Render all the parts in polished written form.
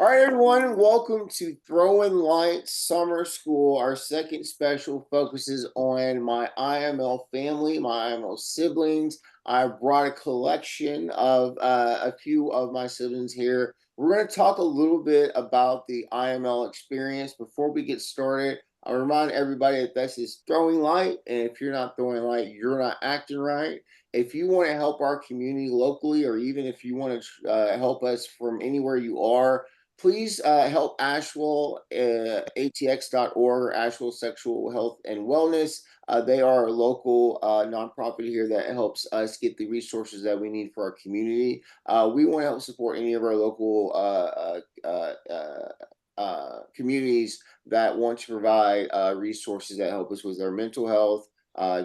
All right, everyone, welcome to Throwing Light Summer School. Our second special focuses on my IML family, my IML siblings. I brought a collection of a few of my siblings here. We're going to talk a little bit about the IML experience. Before we get started, I remind everybody that this is Throwing Light, and if you're not throwing light, you're not acting right. If you want to help our community locally, or even if you want to help us from anywhere you are, please help Asheville, atx.org, Asheville Sexual Health and Wellness. They are a local nonprofit here that helps us get the resources that we need for our community. We want to help support any of our local communities that want to provide resources that help us with our mental health,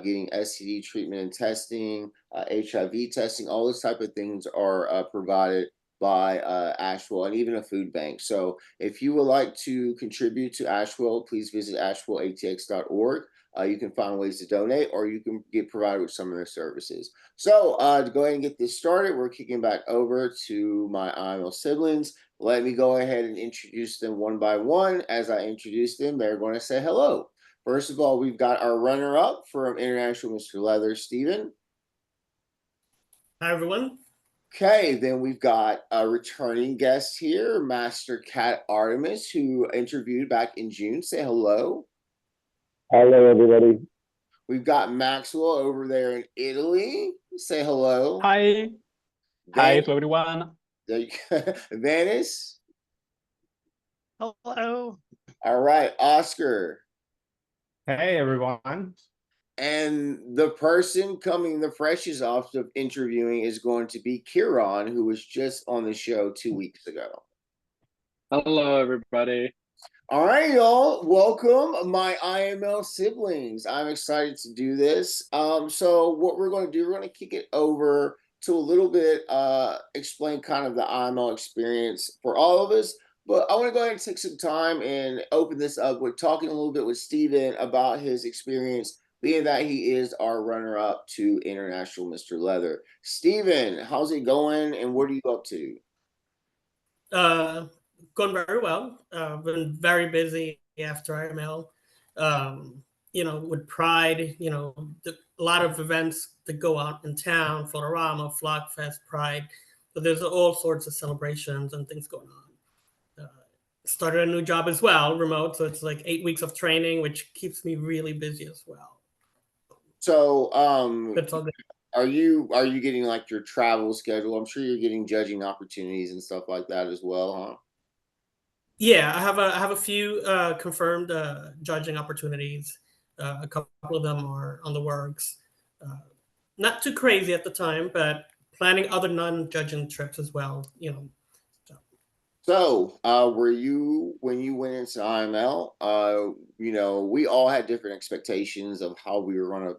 getting STD treatment and testing, HIV testing. All those type of things are provided by Asheville, and even a food bank. So if you would like to contribute to Asheville, please visit ashevilleatx.org. You can find ways to donate, or you can get provided with some of their services. So to go ahead and get this started, we're kicking back over to my IML siblings. Let me go ahead and introduce them one by one. As I introduce them, they're going to say hello. First of all, we've got our runner-up from International Mr. Leather, Stephen. Hi, everyone. Okay, then we've got a returning guest here, Master Cat Artemis, who interviewed back in June. Say hello. Hello, everybody. We've got Maxwell over there in Italy. Say hello. Hi. Hi to everyone. Vanis. Hello. All right, Oscar. Hey, everyone. And the person coming the freshest off of interviewing is going to be Kieran, who was just on the show 2 weeks ago. Hello, everybody. All right, y'all. Welcome, my IML siblings. I'm excited to do this. So what we're going to do, we're going to kick it over to a little bit, explain kind of the IML experience for all of us. But I want to go ahead and take some time and open this up with talking a little bit with Stephen about his experience, being that he is our runner-up to International Mr. Leather. Stephen, how's it going, and what are you up to? Going very well. Been very busy after IML. With Pride, a lot of events that go out in town, Flororama, Flock Fest, Pride. So there's all sorts of celebrations and things going on. Started a new job as well, remote. So it's like 8 weeks of training, which keeps me really busy as well. So, That's all good. Are you getting like your travel schedule? I'm sure you're getting judging opportunities and stuff like that as well, huh? Yeah, I have a few confirmed judging opportunities. A couple of them are on the works. Not too crazy at the time, but planning other non-judging trips as well. So, were you, when you went into IML, we all had different expectations of how we were going to,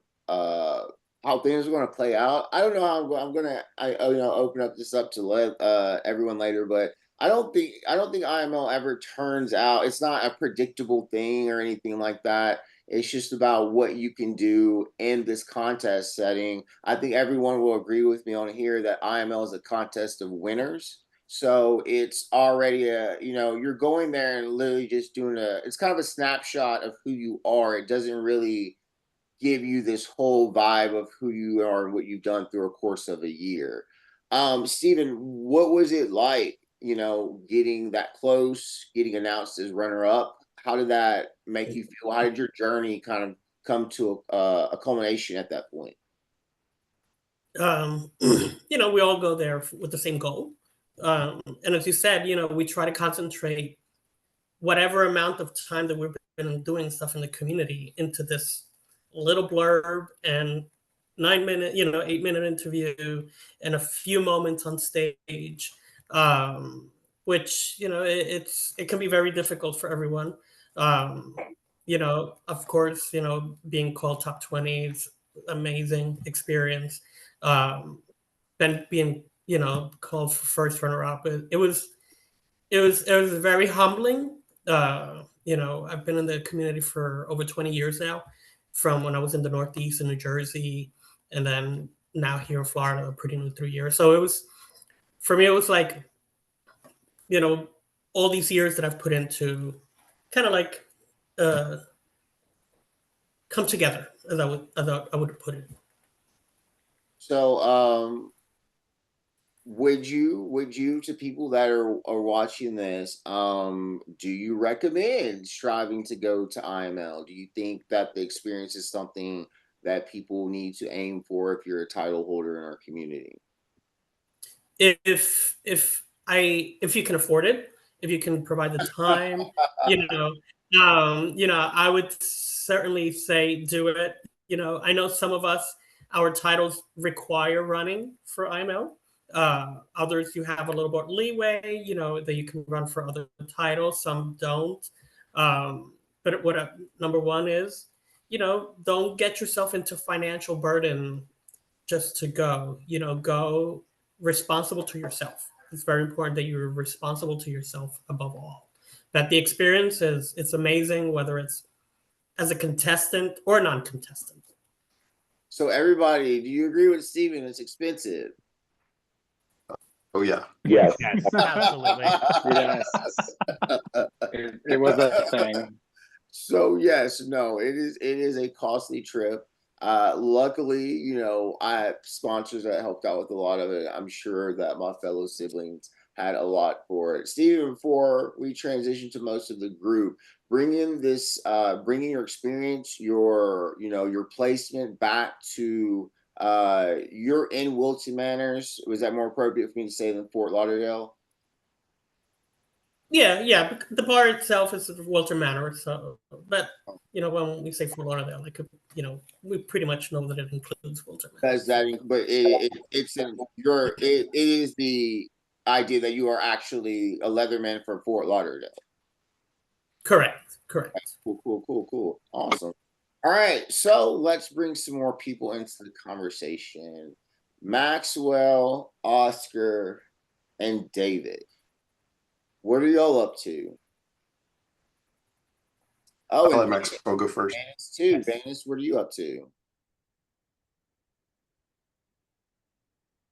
how things were going to play out. I don't know how I'm going to, open up this up to let everyone later, but I don't think IML ever turns out. It's not a predictable thing or anything like that. It's just about what you can do in this contest setting. I think everyone will agree with me on here that IML is a contest of winners. So it's already you're going there and literally just doing it's kind of a snapshot of who you are. It doesn't really give you this whole vibe of who you are and what you've done through a course of a year. Stephen, what was it like, getting that close, getting announced as runner up? How did that make you feel? How did your journey kind of come to a culmination at that point? We all go there with the same goal. And as you said, we try to concentrate whatever amount of time that we've been doing stuff in the community into this little blurb and 9-minute, 8-minute interview and a few moments on stage, which, it can be very difficult for everyone. Of course, being called top 20 is amazing experience. Then being called for first runner up. It was very humbling. I've been in the community for over 20 years now, from when I was in the Northeast in New Jersey, and then now here in Florida, pretty new 3 years. So for me, it was like, all these years that I've put into kind of like come together, as I would put it. So, would you to people that are watching this, do you recommend striving to go to IML? Do you think that the experience is something that people need to aim for if you're a title holder in our community? If you can afford it, if you can provide the time, I would certainly say do it. I know some of us, our titles require running for IML. Others, you have a little bit leeway, that you can run for other titles. Some don't. But what number one is, don't get yourself into financial burden just to go. Go responsible to yourself. It's very important that you're responsible to yourself above all. That the experience it's amazing, whether it's as a contestant or non-contestant. So everybody, do you agree with Steven? It's expensive. Oh yeah. Yes. Yes, absolutely. Yes. It was a thing. So yes, no, it is a costly trip. Luckily, I have sponsors that helped out with a lot of it. I'm sure that my fellow siblings had a lot for it. Steven, before we transition to most of the group, bringing your experience, your placement back to you're in Wilton Manors. Was that more appropriate for me to say than Fort Lauderdale? Yeah. The bar itself is Walter Manor. So, but when we say Fort Lauderdale, we pretty much know that it includes Walter Manor. Does that? But it is the idea that you are actually a Leatherman for Fort Lauderdale. Correct. Cool. Awesome. All right, so let's bring some more people into the conversation. Maxwell, Oscar, and David. What are y'all up to? I'll let Maxwell go first. Vanice too. Vanice, what are you up to?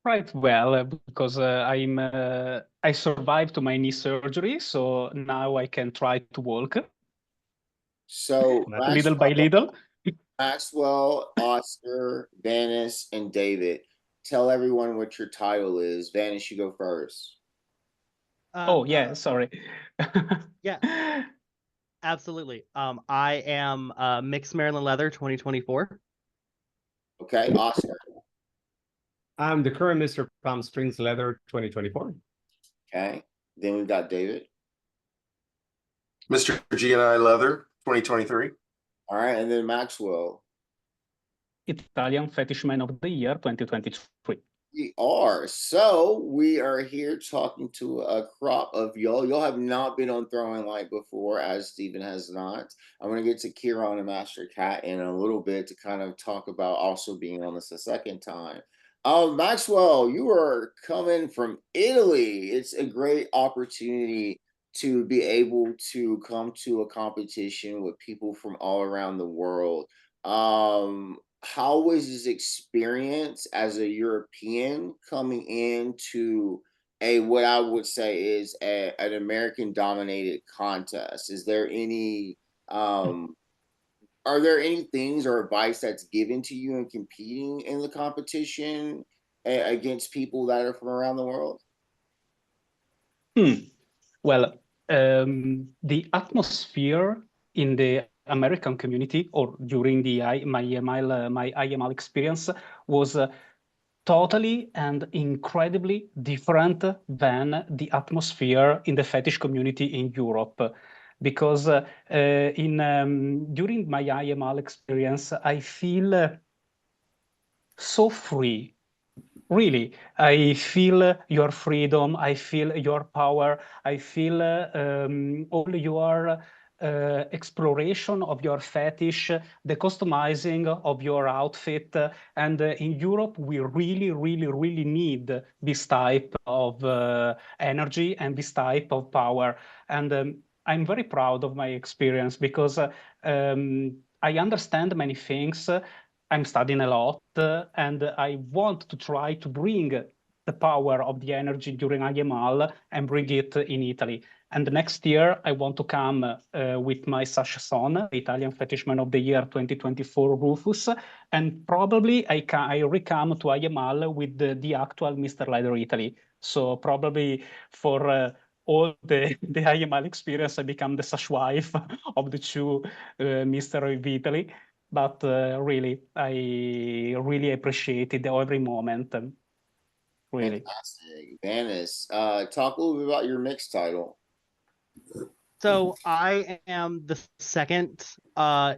Right, well, because I survived my knee surgery, so now I can try to walk So little by little. Maxwell, Oscar, Vanice, and David. Tell everyone what your title is. Vanice, you go first. Oh yeah, sorry. Yeah, absolutely. I am Mixed Maryland Leather 2024. Okay, Oscar. I'm the current Mr. Palm Springs Leather 2024. Okay, then we've got David. Mr. G&I Leather 2023. All right, and then Maxwell. Italian Fetishman of the Year 2023. We are. So we are here talking to a crop of y'all. Y'all have not been on Throwing Light before, as Stephen has not. I'm going to get to Kieran and Master Cat in a little bit to kind of talk about also being on this a second time. Maxwell, you are coming from Italy. It's a great opportunity to be able to come to a competition with people from all around the world. How was his experience as a European coming into what I would say is an American dominated contest? Is there any are there any things or advice that's given to you in competing in the competition against people that are from around the world? Well, the atmosphere in the American community or during my IML experience was totally and incredibly different than the atmosphere in the fetish community in Europe. Because during my IML experience, I feel so free. Really, I feel your freedom. I feel your power. I feel all your exploration of your fetish, the customizing of your outfit. And in Europe, we really, really, really need this type of energy and this type of power. And I'm very proud of my experience because I understand many things. I'm studying a lot, and I want to try to bring the power of the energy during IML and bring it in Italy. And next year, I want to come with my Sasha son, the Italian Fetishman of the Year 2024, Rufus, and probably I recome to IML with the actual Mr. Leather Italy. So probably for all the IML experience, I become the Sash wife of the two Mr. of Italy. But really, I really appreciated every moment. Really. Fantastic. Vanis, talk a little bit about your mixed title. So I am the second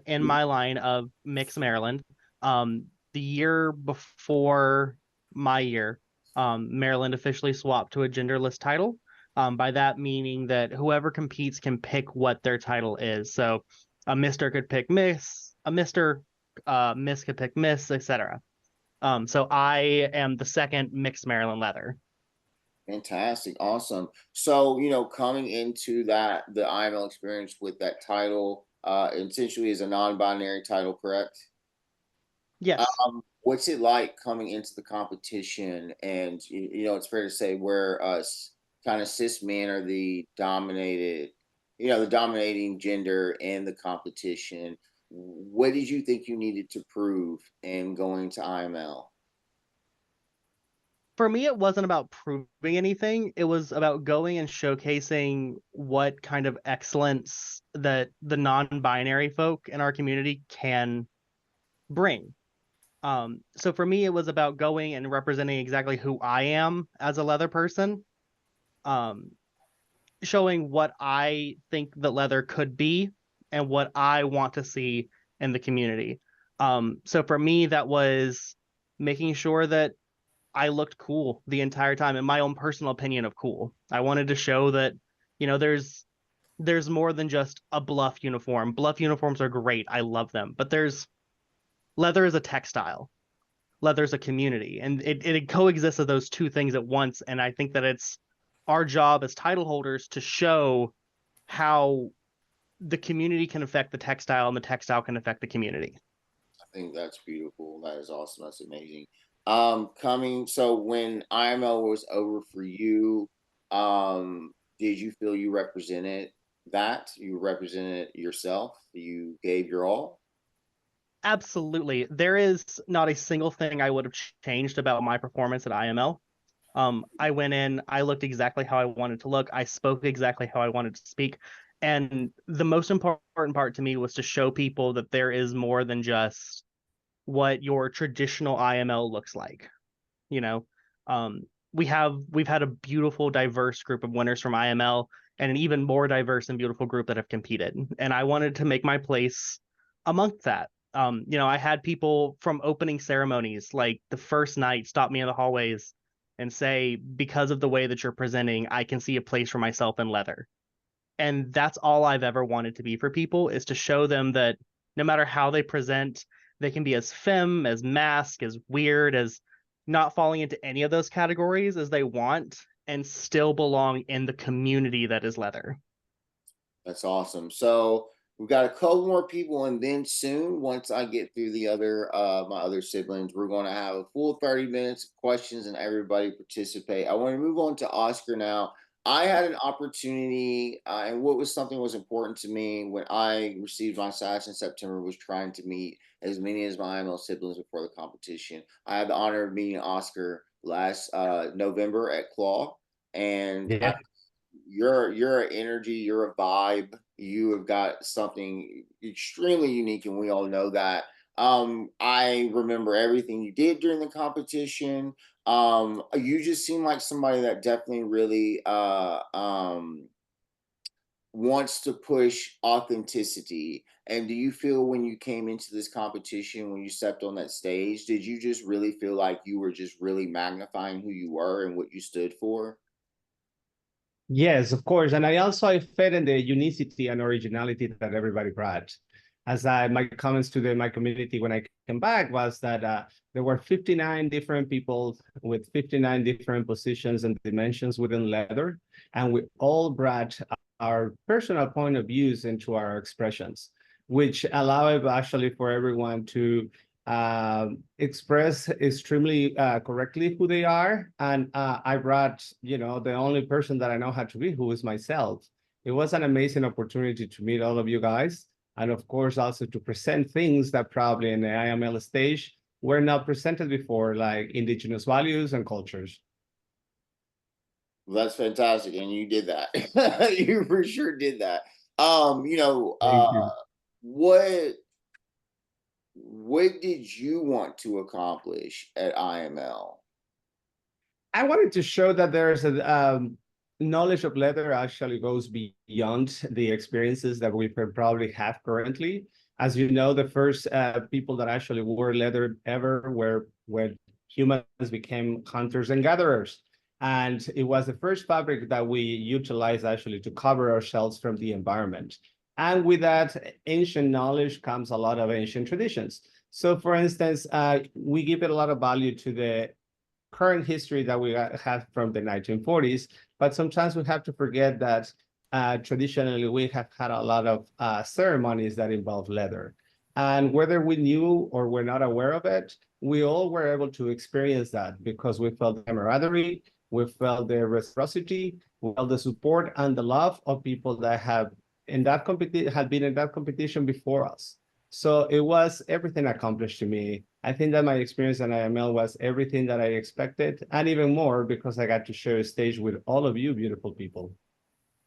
in my line of Mix Maryland. The year before my year, Maryland officially swapped to a genderless title. By that meaning that whoever competes can pick what their title is. So a Mister could pick Miss, a Mister, Miss could pick Miss, etc. So I am the second Mixed Maryland Leather. Fantastic. Awesome. So, coming into the IML experience with that title, essentially is a non-binary title, correct? Yes. What's it like coming into the competition? And, it's fair to say where kind of cis men are the dominating gender in the competition. What did you think you needed to prove in going to IML? For me, it wasn't about proving anything. It was about going and showcasing what kind of excellence that the non-binary folk in our community can bring. So for me, it was about going and representing exactly who I am as a leather person, showing what I think that leather could be and what I want to see in the community. So for me, that was making sure that I looked cool the entire time, in my own personal opinion of cool. I wanted to show that, there's more than just a bluff uniform. Bluff uniforms are great. I love them. But leather is a textile. Leather is a community. And it coexists as those two things at once. And I think that it's our job as title holders to show how the community can affect the textile and the textile can affect the community. I think that's beautiful. That is awesome. That's amazing. So when IML was over for you, did you feel you represented that? You represented yourself? You gave your all? Absolutely. There is not a single thing I would have changed about my performance at IML. I went in, I looked exactly how I wanted to look. I spoke exactly how I wanted to speak. And the most important part to me was to show people that there is more than just what your traditional IML looks like. We've had a beautiful, diverse group of winners from IML and an even more diverse and beautiful group that have competed. And I wanted to make my place amongst that. I had people from opening ceremonies, like the first night, stop me in the hallways and say, because of the way that you're presenting, I can see a place for myself in leather. And that's all I've ever wanted to be for people, is to show them that no matter how they present, they can be as femme, as mask, as weird, as not falling into any of those categories as they want, and still belong in the community that is leather. That's awesome. So we've got a couple more people, and then soon, once I get through my other siblings, we're going to have a full 30 minutes of questions and everybody participate. I want to move on to Oscar now. I had an opportunity, and what was something was important to me when I received my sash in September was trying to meet as many as my IML siblings before the competition. I had the honor of meeting Oscar last November at Claw, and Yeah. you're an energy, you're a vibe. You have got something extremely unique, and we all know that. I remember everything you did during the competition. You just seem like somebody that definitely really wants to push authenticity. And do you feel when you came into this competition, when you stepped on that stage, did you just really feel like you were just really magnifying who you were and what you stood for? Yes, of course. And I fed in the unicity and originality that everybody brought. My comments to my community when I came back was that there were 59 different people with 59 different positions and dimensions within leather, and we all brought our personal point of views into our expressions, which allowed actually for everyone to express extremely correctly who they are. And I brought, the only person that I know how to be, who is myself. It was an amazing opportunity to meet all of you guys. And of course, also to present things that probably in the IML stage were not presented before, like indigenous values and cultures. Well, that's fantastic, and you did that. You for sure did that. Thank you. What did you want to accomplish at IML? I wanted to show that there's a knowledge of leather actually goes beyond the experiences that we probably have currently. As you know, the first people that actually wore leather ever were when humans became hunters and gatherers. And it was the first fabric that we utilized actually to cover ourselves from the environment. And with that ancient knowledge comes a lot of ancient traditions. So for instance, we give it a lot of value to the current history that we have from the 1940s, but sometimes we have to forget that traditionally we have had a lot of ceremonies that involve leather. And whether we knew or were not aware of it, we all were able to experience that because we felt the camaraderie, we felt the reciprocity, we felt the support and the love of people that have had been in that competition before us. So it was everything accomplished to me. I think that my experience at IML was everything that I expected, and even more because I got to share a stage with all of you beautiful people.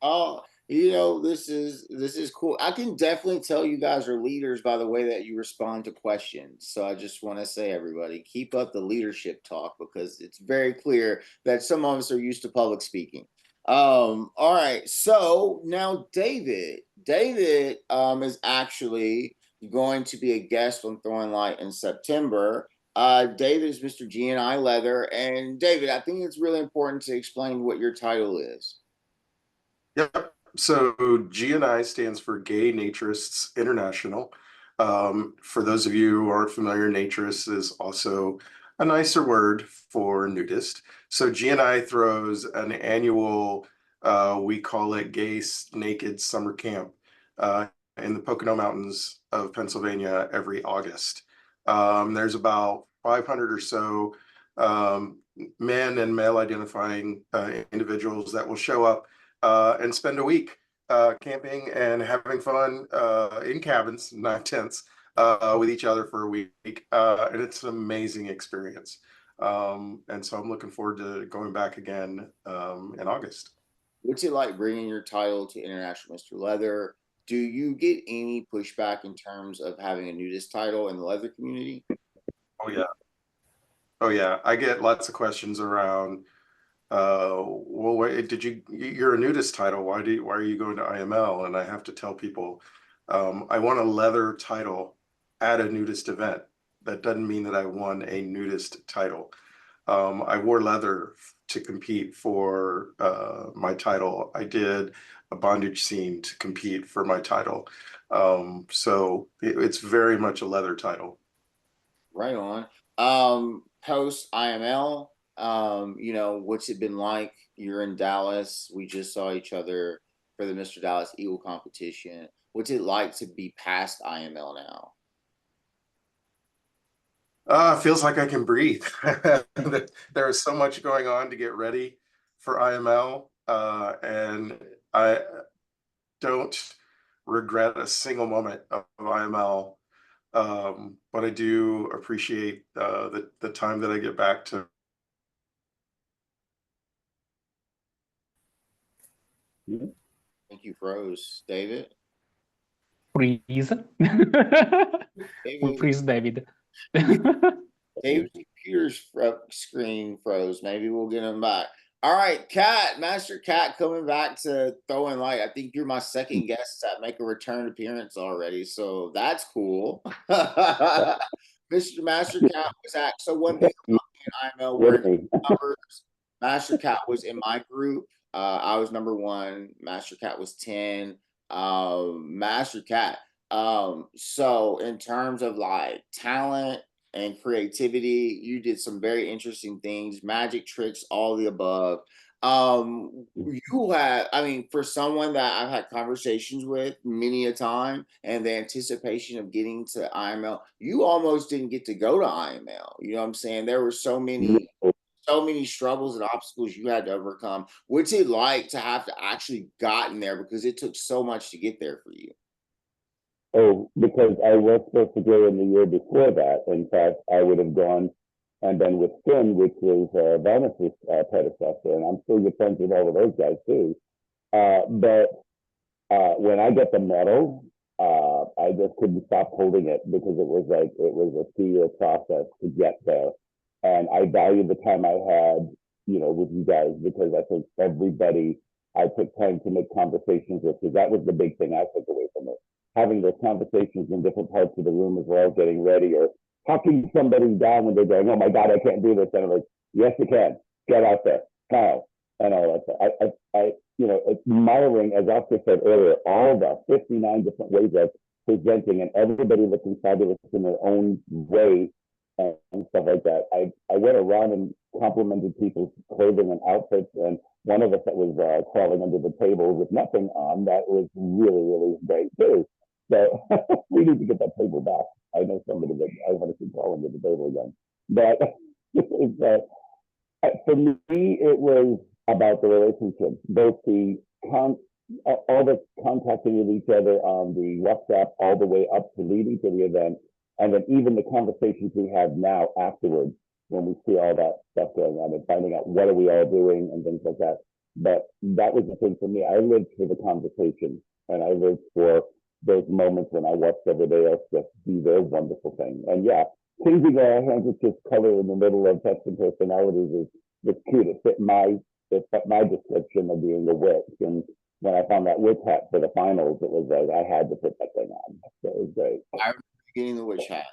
Oh, this is cool. I can definitely tell you guys are leaders by the way that you respond to questions. So I just want to say, everybody, keep up the leadership talk because it's very clear that some of us are used to public speaking. All right. So now David is actually going to be a guest on Throwing Light in September. David is Mr. GNI Leather. And David, I think it's really important to explain what your title is. Yep. So GNI stands for Gay Naturists International. For those of you who aren't familiar, naturist is also a nicer word for nudist. So GNI throws an annual, we call it Gay Naked Summer Camp in the Pocono Mountains of Pennsylvania every August. There's about 500 or so men and male identifying individuals that will show up and spend a week camping and having fun in cabins, not tents, with each other for a week. And it's an amazing experience. And so I'm looking forward to going back again in August. What's it like bringing your title to International Mr. Leather? Do you get any pushback in terms of having a nudist title in the leather community? Oh, yeah. Oh, yeah. I get lots of questions around, well, wait, you're a nudist title. Why are you going to IML? And I have to tell people, I want a leather title at a nudist event. That doesn't mean that I won a nudist title. I wore leather to compete for my title. I did a bondage scene to compete for my title. So it's very much a leather title. Right on. Post IML, what's it been like? You're in Dallas. We just saw each other for the Mr. Dallas Eagle competition. What's it like to be past IML now? Feels like I can breathe. There is so much going on to get ready for IML, and I don't regret a single moment of IML. But I do appreciate the time that I get back to. Thank you, froze. David? Freeze. We freeze David. David's computer's screen froze. Maybe we'll get him back. All right, Cat, Master Cat coming back to Throwing Light. I think you're my second guest that make a return appearance already, so that's cool. Mr. Master Cat was at, so one thing about me and IML were numbers. Master Cat was in my group. I was number 1. Master Cat was 10. Master Cat. So in terms of like talent and creativity, you did some very interesting things, magic tricks, all the above. You had, I mean, for someone that I've had conversations with many a time, and the anticipation of getting to IML, you almost didn't get to go to IML. You know what I'm saying? There were so many struggles and obstacles you had to overcome. What's it like to have to actually gotten there, because it took so much to get there for you? Oh, because I was supposed to go in the year before that. In fact, I would have gone and been with Finn, which was Vanessa's predecessor, and I'm still good friends with all of those guys too. But when I got the medal, I just couldn't stop holding it because it was like it was a 2-year process to get there, and I value the time I had, you know, with you guys, because I think everybody I took time to make conversations with, because that was the big thing I took away from it. Having those conversations in different parts of the room as well, getting ready, or talking somebody down when they're going, "Oh my God, I can't do this," and I'm like, "Yes, you can. Get out there, how?" And all that stuff. You know, admiring, as Oscar said earlier, all the 59 different ways of presenting, and everybody looking fabulous in their own way, and stuff like that. I went around and complimented people's clothing and outfits, and one of us that was crawling under the table with nothing on, that was really, really great too. So we need to get that table back. I know somebody that I want to see crawling under the table again. But for me, it was about the relationships, both all the contacting with each other on the WhatsApp, all the way up to leading to the event, and then even the conversations we have now afterwards, when we see all that stuff going on and finding out what are we all doing and things like that. But that was the thing for me. I lived for the conversation, and I lived for those moments when I watched everybody else just do their wonderful thing. And yeah, changing a handkerchief color in the middle of testing personalities is cute. It fit my description of being a witch. And when I found that witch hat for the finals, it was like I had to put that thing on. So it was great. I remember getting the witch hat.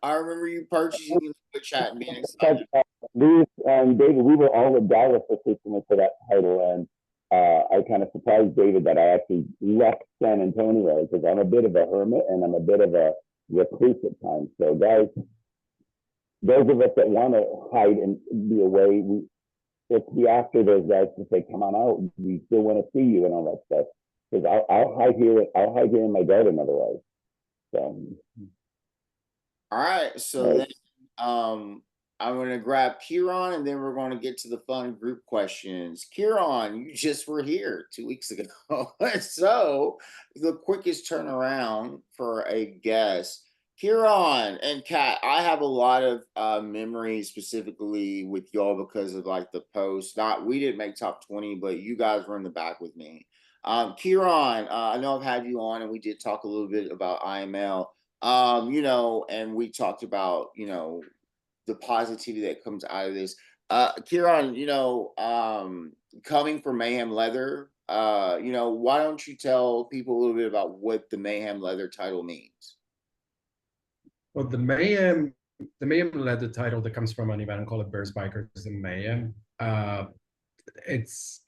I remember you purchasing the witch hat and being excited. David, we were all in Dallas for that title, and I kind of surprised David that I actually left San Antonio, because I'm a bit of a hermit and I'm a bit of a recluse at times. So guys, those of us that want to hide and be away, it's the after those guys to say, "Come on out, we still want to see you," and all that stuff. Because I'll hide here. I'll hide here in my garden otherwise. So. All right. So then, I'm going to grab Kieran, and then we're going to get to the fun group questions. Kieran, you just were here 2 weeks ago. So the quickest turnaround for a guest. Kieran and Kat, I have a lot of memories specifically with y'all because of like the post. We didn't make top 20, but you guys were in the back with me. Kieran, I know I've had you on, and we did talk a little bit about IML. You know, and we talked about, you know, the positivity that comes out of this. Kieran, you know, coming from Mayhem Leather, you know, why don't you tell people a little bit about what the Mayhem Leather title means? Well, the Mayhem Leather title that comes from an event called Bears Bikers in Mayhem. It's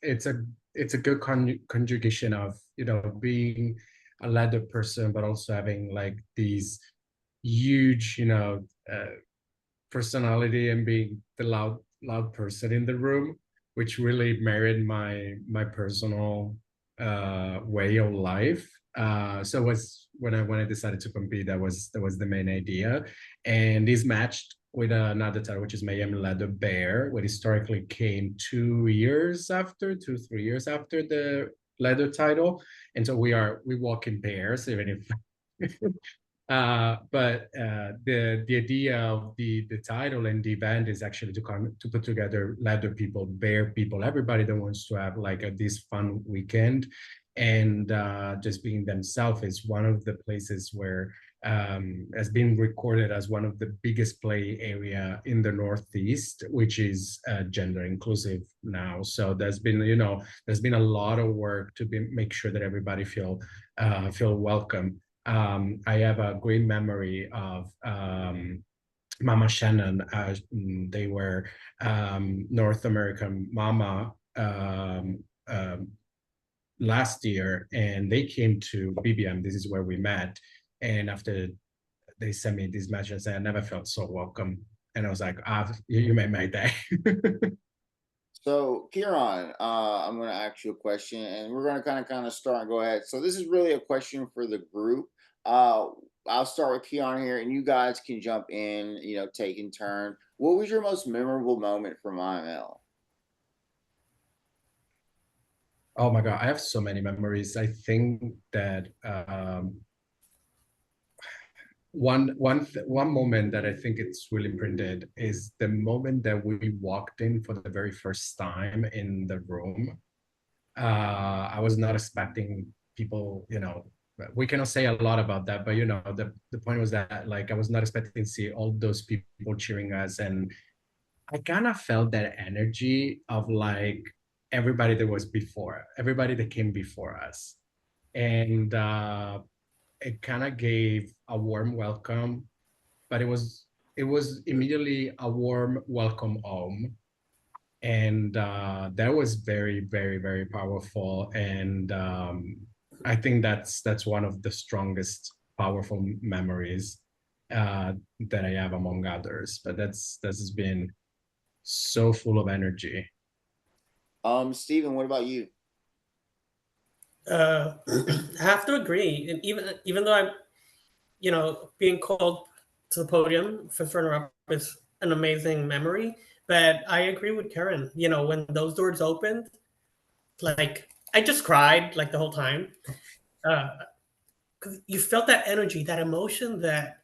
a good conjugation of, you know, being a leather person, but also having like these huge, you know, personality and being the loud person in the room, which really married my personal way of life. So was when I decided to compete, that was the main idea. And this matched with another title, which is Mayhem Leather Bear, which historically came 2 years after, 2-3 years after the leather title. And so we walk in pairs, even if but the idea of the title and the event is actually to put together leather people, bear people, everybody that wants to have like this fun weekend, and just being themselves is one of the places where has been recorded as one of the biggest play area in the Northeast, which is gender inclusive now. So there's been a lot of work to make sure that everybody feel welcome. I have a great memory of Mama Shannon. They were North American Mama last year, and they came to BBM. This is where we met. And after they sent me these messages, I never felt so welcome. And I was like, you made my day. So, Kieran, I'm going to ask you a question, and we're going to kind of start and go ahead. So, this is really a question for the group. Uh, I'll start with Kieran here, and you guys can jump in. Take in turn. What was your most memorable moment from IML? Oh my God, I have so many memories. I think that one moment that I think it's really imprinted is the moment that we walked in for the very first time in the room. I was not expecting people, we cannot say a lot about that, but the point was that like I was not expecting to see all those people cheering us, and I kind of felt that energy of like everybody that was before, everybody that came before us. And it kind of gave a warm welcome, but it was immediately a warm welcome home. And that was very, very, very powerful. And I think that's one of the strongest powerful memories that I have among others. But that's been so full of energy. Steven, what about you? I have to agree, and even though I'm, being called to the podium for runner up is an amazing memory. But I agree with Karen. When those doors opened, like I just cried like the whole time. 'Cause you felt that energy, that emotion that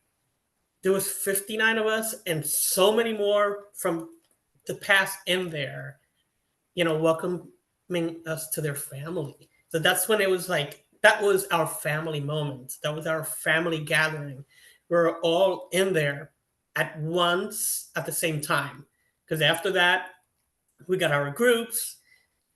there was 59 of us and so many more from the past in there, welcoming us to their family. So that's when it was like, that was our family moment. That was our family gathering. We're all in there at once at the same time. Because after that, we got our groups.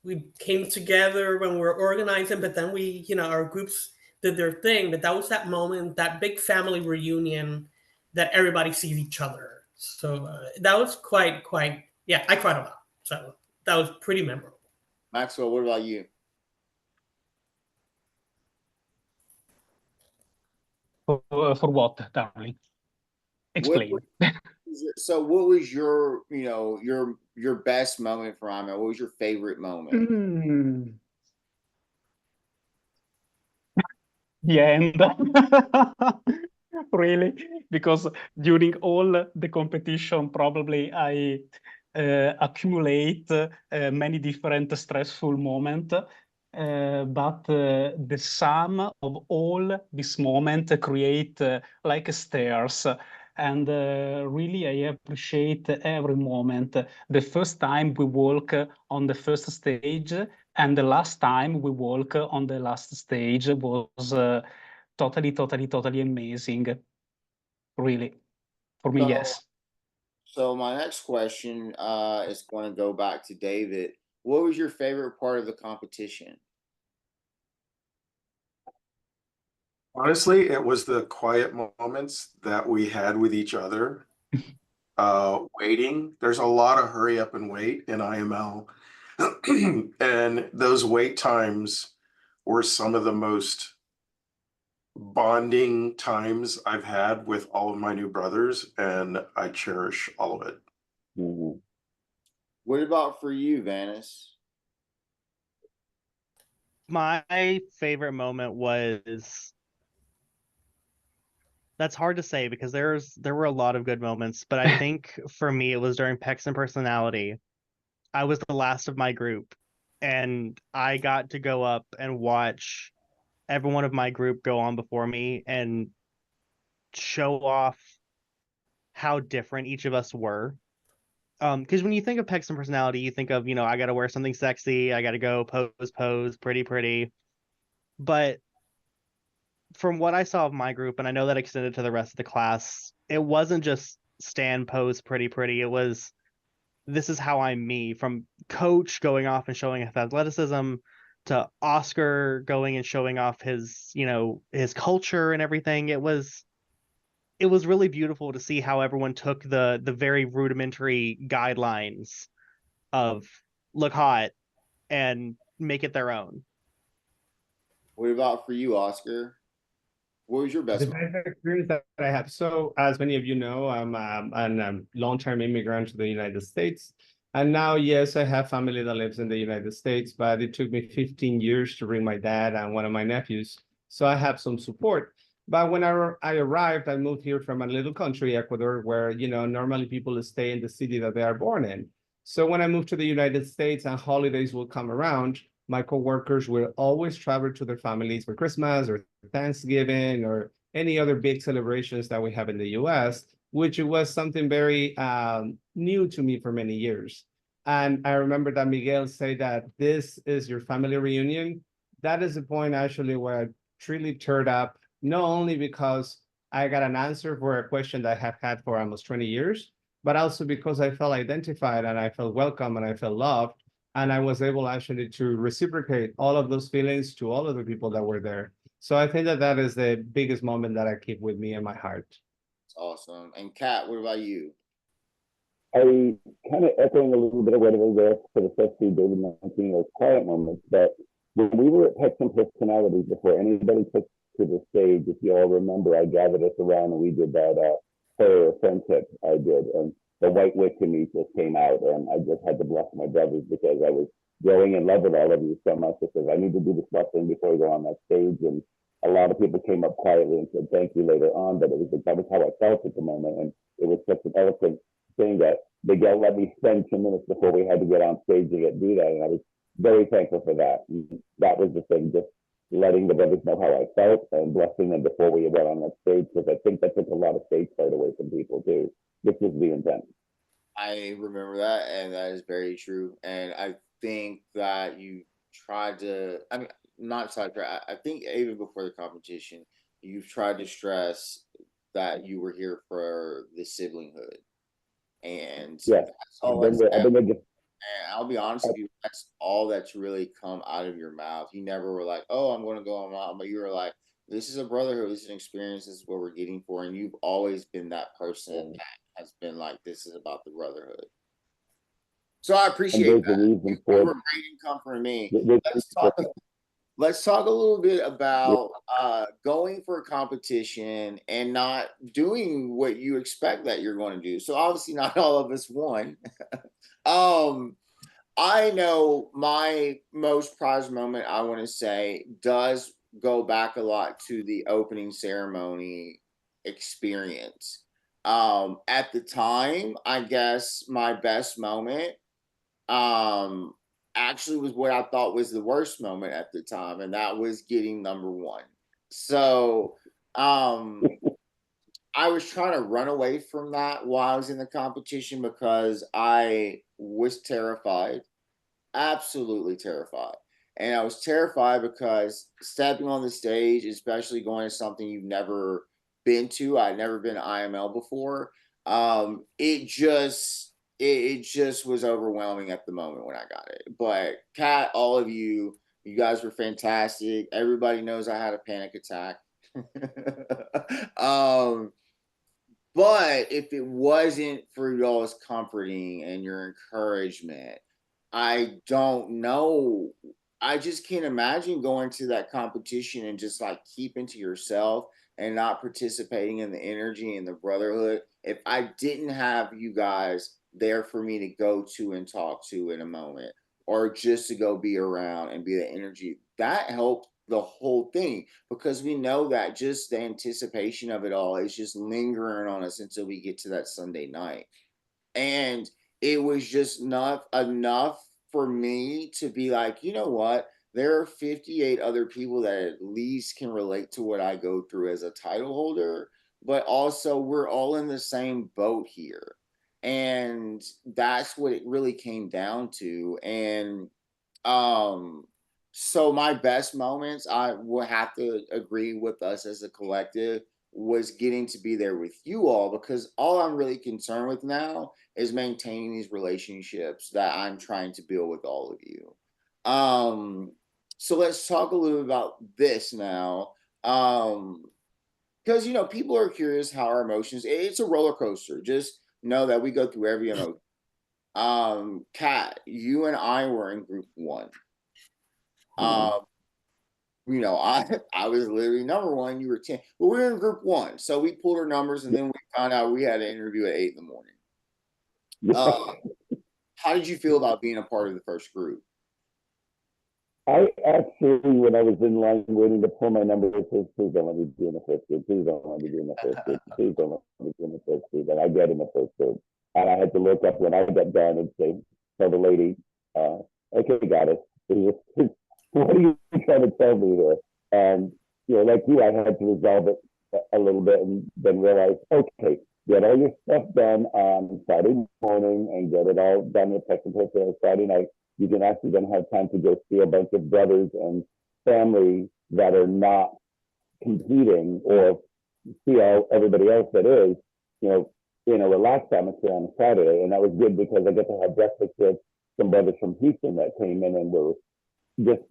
We came together when we were organizing, but then our groups did their thing. But that was that moment, that big family reunion that everybody sees each other. So that was quite, yeah, I cried a lot. So that was pretty memorable. Maxwell, what about you? For what, darling? Explain. So, what was your best moment from IML? What was your favorite moment? The end. Really, because during all the competition, probably I accumulate many different stressful moments. But the sum of all this moment create like stairs. And really, I appreciate every moment. The first time we walk on the first stage and the last time we walk on the last stage was totally amazing. Really, for me, yes. So my next question is going to go back to David. What was your favorite part of the competition? Honestly, it was the quiet moments that we had with each other. Waiting. There's a lot of hurry up and wait in IML. And those wait times were some of the most bonding times I've had with all of my new brothers, and I cherish all of it. Mhm. What about for you, Vanis? My favorite moment was, that's hard to say because there were a lot of good moments, but I think for me it was during Pecs and Personality. I was the last of my group, and I got to go up and watch everyone of my group go on before me and show off how different each of us were. Because when you think of Pecs and Personality, you think of, I got to wear something sexy, I got to go pose, pretty. But from what I saw of my group, and I know that extended to the rest of the class, it wasn't just stand, pose, pretty. It was, this is how I'm me. From Coach going off and showing off athleticism to Oscar going and showing off his, his culture and everything. It was really beautiful to see how everyone took the very rudimentary guidelines of look hot and make it their own. What about for you, Oscar? What was your The best moment? best experience that I have. So, as many of you know, I'm a long-term immigrant to the United States. And now, yes, I have family that lives in the United States, but it took me 15 years to bring my dad and one of my nephews. So I have some support. But when I arrived, I moved here from a little country, Ecuador, where, normally people stay in the city that they are born in. So when I moved to the United States and holidays will come around, my coworkers will always travel to their families for Christmas or Thanksgiving or any other big celebrations that we have in the US, which was something very new to me for many years. And I remember that Miguel said that this is your family reunion. That is the point actually where I truly turned up, not only because I got an answer for a question that I have had for almost 20 years, but also because I felt identified and I felt welcome and I felt loved. And I was able actually to reciprocate all of those feelings to all of the people that were there. So I think that that is the biggest moment that I keep with me in my heart. It's awesome. And Kat, what about you? I kind of echoing a little bit of what it was there for the especially David mentioning those quiet moments. But when we were at Pets and Personalities, before anybody took to the stage, if you all remember, I gathered us around and we did that prayer of friendship. I did, and the White Witch in me just came out, and I just had to bless my brothers because I was growing in love with all of you so much. Because I need to do this blessing before we go on that stage, and a lot of people came up quietly and said thank you later on. But it was that was how I felt at the moment, and it was such an eloquent thing that Miguel let me spend 2 minutes before we had to get on stage to do that. And I was very thankful for that. And that was the thing, just letting the brothers know how I felt and blessing them before we went on that stage, because I think that took a lot of stage fright away from people too, which is the intent. I remember that, and that is very true. And I think that you tried to, I mean, not tried to, I think even before the competition, you've tried to stress that you were here for the siblinghood. And Yes, that's all that's I've been there just and I'll be honest with you, that's all that's really come out of your mouth. You never were like, "Oh, I'm going to go on out," but you were like, "This is a brotherhood. This is an experience. This is what we're getting for." And you've always been that person that has been like, "This is about the brotherhood." So I and appreciate there's a that. reason You for were great income for me. there's a Let's reason for talk. Let's talk a little bit about going for a competition and not doing what you expect that you're going to do. So obviously, not all of us won. um, I know my most prized moment, I want to say, does go back a lot to the opening ceremony experience. At the time, I guess my best moment um actually was what I thought was the worst moment at the time, and that was getting number one. So I was trying to run away from that while I was in the competition because I was terrified, absolutely terrified. And I was terrified because stepping on the stage, especially going to something you've never been to, I'd never been to IML before. It just was overwhelming at the moment when I got it. But Kat, all of you, you guys were fantastic. Everybody knows I had a panic attack. um, but if it wasn't for y'all's comforting and your encouragement, I don't know. I just can't imagine going to that competition and just like keeping to yourself and not participating in the energy and the brotherhood if I didn't have you guys there for me to go to and talk to in a moment, or just to go be around and be the energy. That helped the whole thing because we know that just the anticipation of it all is just lingering on us until we get to that Sunday night. And it was just not enough for me to be like, you know what? There are 58 other people that at least can relate to what I go through as a title holder, but also we're all in the same boat here. And that's what it really came down to. And um, so my best moments, I will have to agree with us as a collective, was getting to be there with you all, because all I'm really concerned with now is maintaining these relationships that I'm trying to build with all of you. Um, so let's talk a little bit about this now. Because people are curious how our emotions, it's a roller coaster. Just know that we go through every emotion. Kat, you and I were in group one. Um, I was literally number one, you were 10. But we were in group one. So we pulled our numbers and then we found out we had an interview at 8 in the morning. How did you feel about being a part of the first group? I actually, when I was in line waiting to pull my number, it says, please don't let me be in the first group. Please don't let me be in the first group. Please don't let me be in the first group. And I get in the first group. And I had to look up when I got done and say, tell the lady, okay, got it. What are you trying to tell me here? And, you know, like you, I had to resolve it a little bit and then realize, okay, get all your stuff done on Friday morning and get it all done with technical on Friday night. You can actually then have time to go see a bunch of brothers and family that are not competing, or see all everybody else that is, you know, in a relaxed atmosphere on a Saturday. And that was good because I get to have breakfast with some brothers from Houston that came in and were just,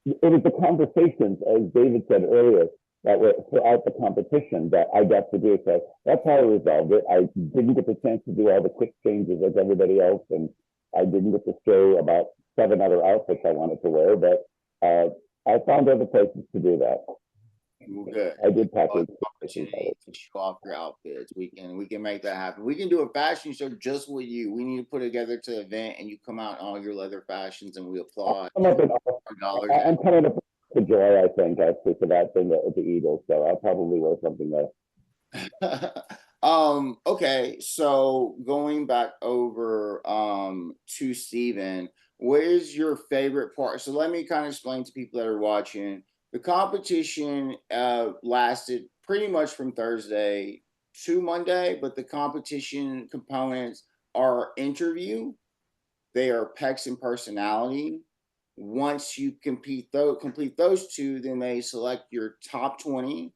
it was the conversations, as David said earlier, that were throughout the competition that I got to do. So that's how I resolved it. I didn't get the chance to do all the quick changes like everybody else, and I didn't get to show about 7 other outfits I wanted to wear, but I found other places to do that. Good. I did package opportunity to show off your outfits. We can make that happen. We can do a fashion show just with you. We need to put together to an event and you come out in all your leather fashions and we applaud. I'm coming up to Joy, I think, actually, for that thing at the Eagles. So I'll probably wear something there. Okay, so going back over to Steven, what is your favorite part? So let me kind of explain to people that are watching. The competition lasted pretty much from Thursday to Monday, but the competition components are interview, they are pecs and personality. Once you complete those two, then they select your top 20.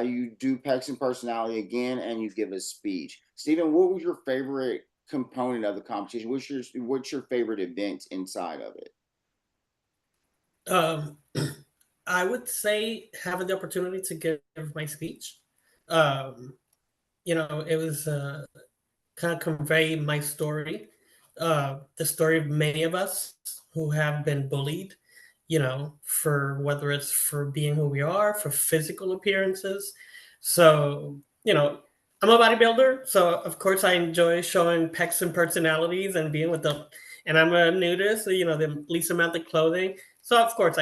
You do pecs and personality again, and you give a speech. Stephen, what was your favorite component of the competition? What's your favorite event inside of it? I would say having the opportunity to give my speech. You know, it was kind of convey my story, the story of many of us who have been bullied, you know, for whether it's for being who we are, for physical appearances. So, you know, I'm a bodybuilder, so of course I enjoy showing pecs and personalities and being with them. And I'm a nudist, so you know, the least amount of clothing. So of course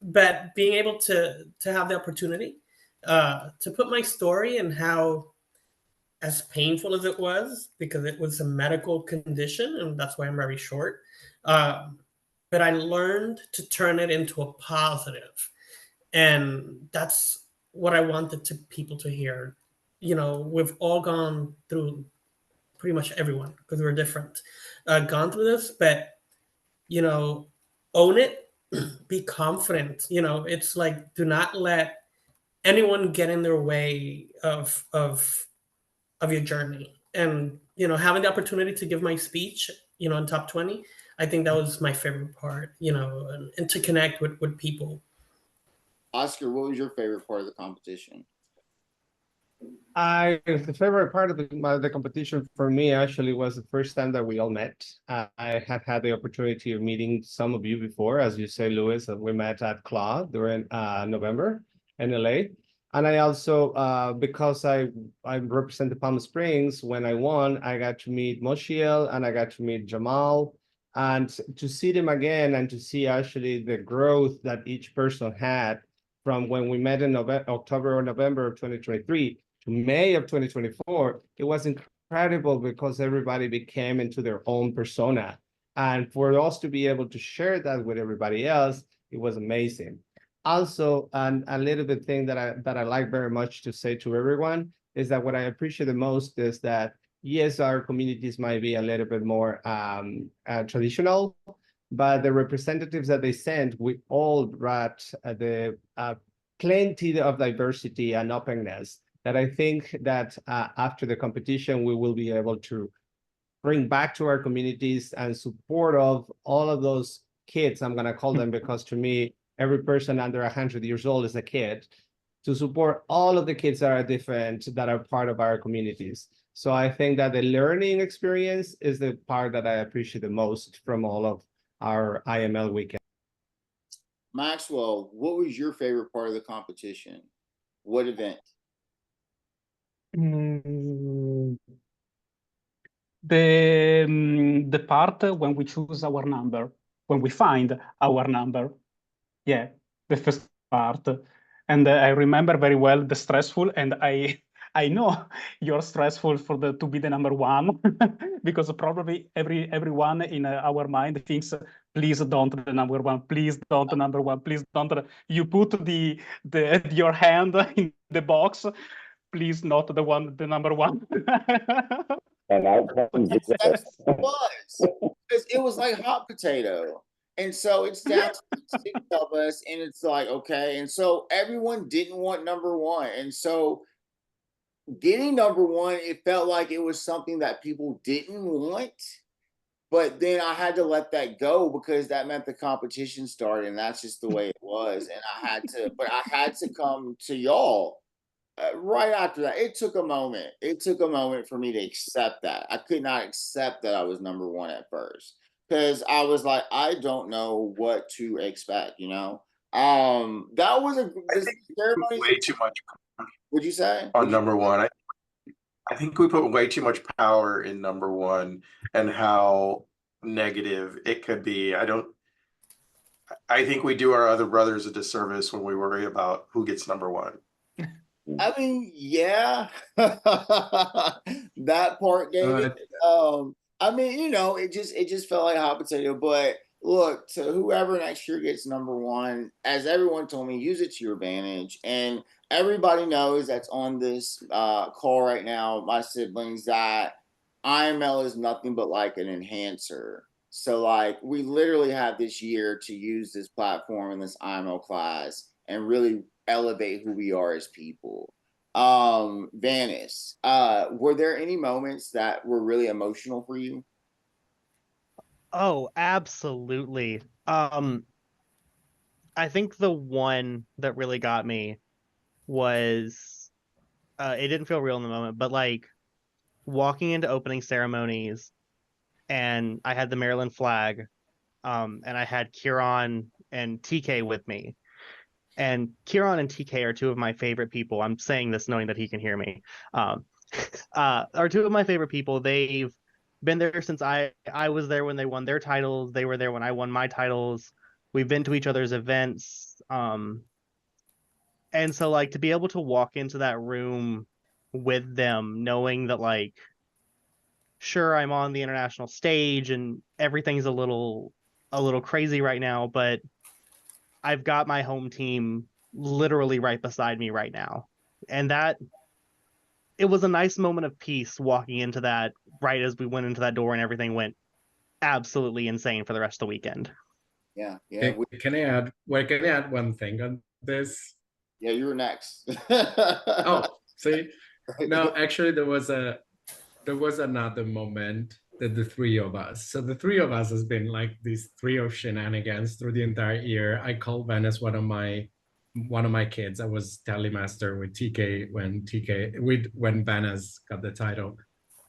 but being able to have the opportunity to put my story and how, as painful as it was, because it was a medical condition, and that's why I'm very short. But I learned to turn it into a positive, and that's what I wanted people to hear. You know, we've all gone through, pretty much everyone, because we're different, gone through this, but you know, own it, be confident. You know, it's like, do not let anyone get in their way of your journey. And you know, having the opportunity to give my speech, you know, in top 20, I think that was my favorite part. You know, and to connect with people. Oscar, what was your favorite part of the competition? The favorite part of the competition for me actually was the first time that we all met. I had had the opportunity of meeting some of you before, as you say, Louis, that we met at Claude during November in LA. And I also, because I represent Palm Springs, when I won, I got to meet Moshiel and I got to meet Jamal. And to see them again and to see actually the growth that each person had from when we met in October or November of 2023 to May of 2024, it was incredible because everybody became into their own persona. And for us to be able to share that with everybody else, it was amazing. Also, and a little bit thing that I like very much to say to everyone is that what I appreciate the most is that, yes, our communities might be a little bit more traditional, but the representatives that they sent, we all brought the plenty of diversity and openness that I think that after the competition, we will be able to bring back to our communities and support of all of those kids, I'm gonna call them, because to me, every person under 100 years old is a kid, to support all of the kids that are different, that are part of our communities. So I think that the learning experience is the part that I appreciate the most from all of our IML weekend. Maxwell, what was your favorite part of the competition? What event? the part when we choose our number, when we find our number. Yeah, the first part. And I remember very well the stressful, and I know you're stressful for the to be the number one because probably everyone in our mind thinks, please don't the number one, please don't the number one, please don't. You put the your hand in the box, please not the number one. And out comes the That's what it was. Because it was like hot potato. And so it's down to 6 of us, and it's like, okay. And so everyone didn't want number one. And so getting number one, it felt like it was something that people didn't want. But then I had to let that go because that meant the competition started, and that's just the way it was. And I had to come to y'all right after that. It took a moment. It took a moment for me to accept that. I could not accept that I was number one at first because I was like, I don't know what to expect. That was I think way too much Would you say on number one. I think we put way too much power in number one and how negative it could be. I think we do our other brothers a disservice when we worry about who gets number one. I mean, yeah, that part gave it. I mean, it just felt like hot potato. But look, to whoever next year gets number one, as everyone told me, use it to your advantage. And everybody knows that's on this call right now, my siblings, that IML is nothing but like an enhancer. So like we literally have this year to use this platform in this IML class and really elevate who we are as people. Vanis, were there any moments that were really emotional for you? Oh, absolutely. I think the one that really got me was it didn't feel real in the moment, but like walking into opening ceremonies and I had the Maryland flag, and I had Kieran and TK with me. And Kieran and TK are two of my favorite people. I'm saying this knowing that he can hear me. Um, are two of my favorite people. They've been there since I was there when they won their titles. They were there when I won my titles. We've been to each other's events. And so like to be able to walk into that room with them, knowing that like sure I'm on the international stage and everything's a little crazy right now, but I've got my home team literally right beside me right now. And that it was a nice moment of peace walking into that right as we went into that door and everything went absolutely insane for the rest of the weekend. Yeah, yeah. Can I add? Well, can I add one thing on this? Yeah, you were next. Oh, see, no, actually, there was another moment that the three of us. So the three of us has been like these three of shenanigans through the entire year. I call Venice one of my kids. I was tally master with TK when Venice got the title.